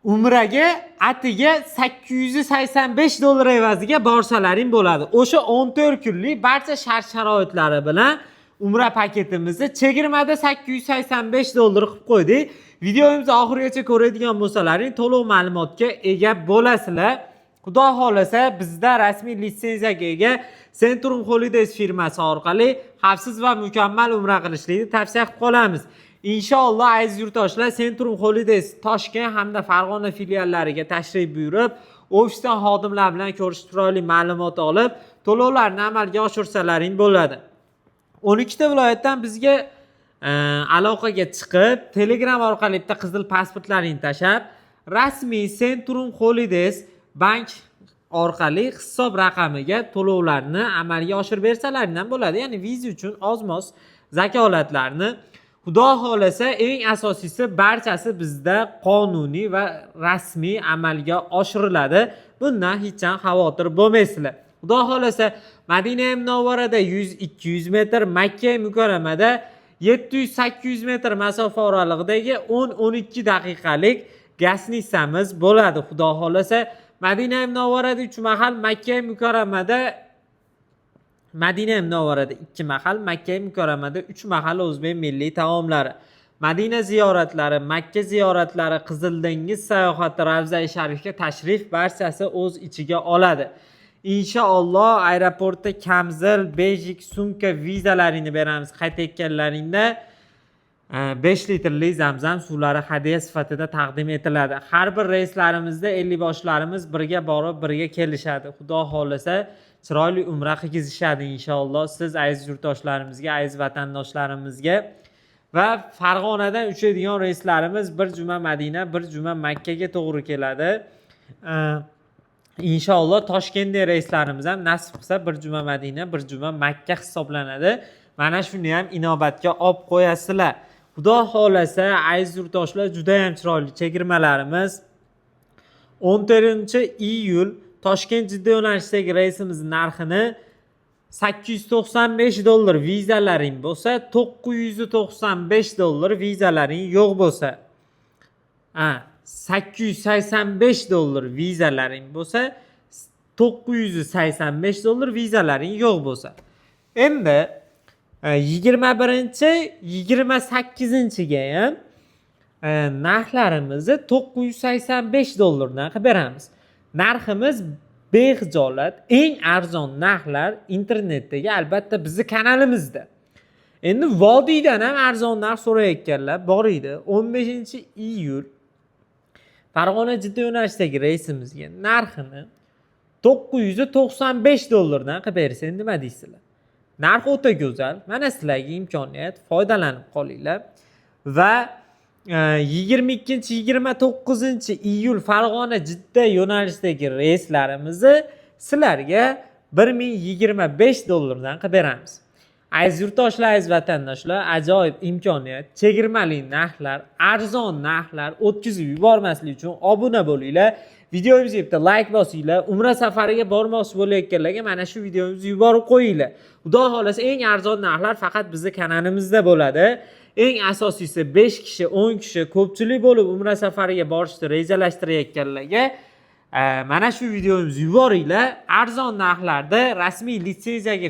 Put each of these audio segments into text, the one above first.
Umraga atiga $885 evaziga borsalaring bo'ladi. O'sha 14 kunlik barcha shart-sharoitlari bilan umra paketimizni chegirmada $885 qilib qo'ydik. Videomizni oxirigacha ko'radigan bo'lsalaring to'liq ma'lumotga ega bo'lasizlar. Xudo xolasa bizda rasmiy litsenziyaga ega Centrum Holidays firmasi orqali xavfsiz va mukammal umra qilishlikni tavsiya qilib qolamiz. Inshaalloh aziz yurtdoshlar, Centrum Holidays Toshkent hamda Farg'ona filiallariga tashrif buyurib, ofisdan xodimlar bilan ko'rish chiroyli ma'lumot olib, to'lovlarni amalga oshirsalaring bo'ladi. 12 ta viloyatdan bizga aloqaga chiqib, Telegram orqali bitta qizil pasportlaringni tashab, rasmiy Centrum Holidays bank orqali hisob raqamiga to'lovlarni amalga oshirib bersalaringdan bo'ladi. Ya'ni viza uchun ozmos zakolatlarni Xudo xolasa eng asosiysi barchasi bizda qonuniy va rasmiy amalga oshiriladi. Bundan hech ham xavotir bo'lmaysizlar. Xudo xolasa Madina Munavvarada 100-200 metr, Makka Mukarramada 700-800 metr masofa oralig'idagi 10-12 daqiqalik gasnitsamiz bo'ladi. Xudo xolasa Madina Munavvarada 3 mahal, Makka Mukarramada 2 mahal, Makka Mukarramada 3 mahal o'zbek milliy taomlari. Madina ziyoratlari, Makka ziyoratlari, Qizil dengiz sayohati, Ravza-i Sharifga tashrif barchasi o'z ichiga oladi. Inshaalloh aeroportda kamzil, bejik, sumka, vizalaringni beramiz. Qaytayotganlaringda 5 litrli zamzam suvlari hadya sifatida taqdim etiladi. Har bir reyslarimizda 50 boshlarimiz birga borib, birga kelishadi. Xudo xolasa chiroyli umra qilishadi inshaalloh. Siz aziz yurtdoshlarimizga, aziz vatandoshlarimizga va Farg'onadan uchadigan reyslarimiz bir juma Madina, bir juma Makkaga to'g'ri keladi. Inshaalloh Toshkentda reyslarimiz ham nasib qilsa bir juma Madina, bir juma Makka hisoblanadi. Mana shuni ham inobatga olib qo'yasizlar. Xudo xolasa aziz yurtdoshlar, juda ham chiroyli chegirmalarimiz 14-iyul Toshkent Jidda yo'nalishidagi reysimizning narxini $895 vizalaring bo'lsa, $995 vizalaring yo'q bo'lsa, $885 vizalaring bo'lsa, $985 vizalaring yo'q bo'lsa. Endi 21-28-ga ham narxlarimizni $985 dan qilib beramiz. Narximiz bexijolat, eng arzon narxlar internetdagi albatta bizning kanalimizda. Endi vodiydan ham arzon narx so'rayotganlar bor edi. 15-iyul Farg'ona Jidda yo'nalishidagi reysimizga narxini $995 dan qilib bersa, nima deysizlar? Narx o'ta go'zal. Mana sizlarga imkoniyat, foydalanib qolinglar. Va 22-29-iyul Farg'ona Jidda yo'nalishidagi reyslarimizni sizlarga $1025 dan qilib beramiz. Aziz yurtdoshlar, aziz vatandoshlar, ajoyib imkoniyat, chegirmali narxlar, arzon narxlar o'tkazib yubormaslik uchun obuna bo'linglar. Videomizga bitta like bosinglar. Umra safariga bormoqchi bo'layotganlarga mana shu videomizni yuborib qo'yinglar. Xudo xolasa eng arzon narxlar faqat bizning kanalimizda bo'ladi. Eng asosiysi 5 kishi, 10 kishi ko'pchilik bo'lib umra safariga borishni rejalashtirayotganlarga mana shu videomizni yuboringlar. Arzon narxlarda rasmiy litsenziyaga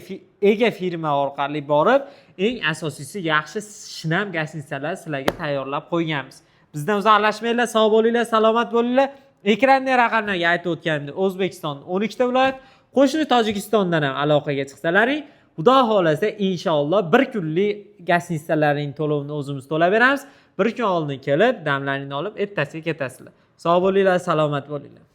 ega firma orqali borib, eng asosiysi yaxshi shinam gasnitsalar sizlarga tayyorlab qo'yganmiz. Bizdan uzoqlashmanglar, sog' bo'linglar, salomat bo'linglar. Ekranda raqamlarga aytib o'tganimdek, O'zbekiston 12 ta viloyat, qo'shni Tojikistondan ham aloqaga chiqsalaring, Xudo xolasa inshaalloh bir kunlik gasnitsalaring to'lovini o'zimiz to'lab beramiz. Bir kun oldin kelib, damlaringni olib, ertasiga ketasizlar. Sog' bo'linglar, salomat bo'linglar.